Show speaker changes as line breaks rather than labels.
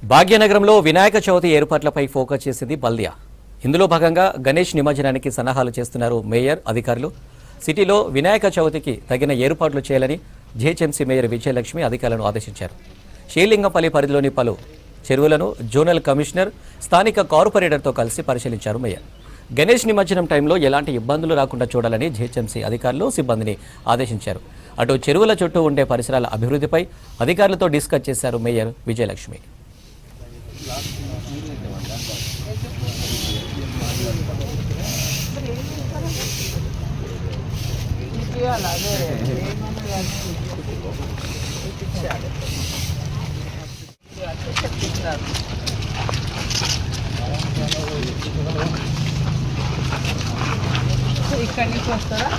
భాగ్యనగరంలో వినాయక చవితి ఏర్పాట్లపై ఫోకస్ చేసింది బల్దియా. ఇందులో భాగంగా గణేష్ నిమజ్జనానికి సన్నాహాలు చేస్తున్నారు మేయర్, అధికారులు. సిటీలో వినాయక చవితికి తగిన ఏర్పాట్లు చేయాలని జీహెచ్ఎంసీ మేయర్ విజయలక్ష్మి అధికారులను ఆదేశించారు. శ్రీలింగంపల్లి పరిధిలోని పలు చెరువులను జోనల్ కమిషనర్, స్థానిక కార్పొరేటర్తో కలిసి పరిశీలించారు మేయర్. గణేష్ నిమజ్జనం టైంలో ఎలాంటి ఇబ్బందులు రాకుండా చూడాలని జీహెచ్ఎంసీ అధికారులు, సిబ్బందిని ఆదేశించారు. అటు చెరువుల చుట్టూ ఉండే పరిసరాల అభివృద్ధిపై అధికారులతో డిస్కస్ చేశారు మేయర్ విజయలక్ష్మి.
ఇక్కడి నుంచి వస్తారా?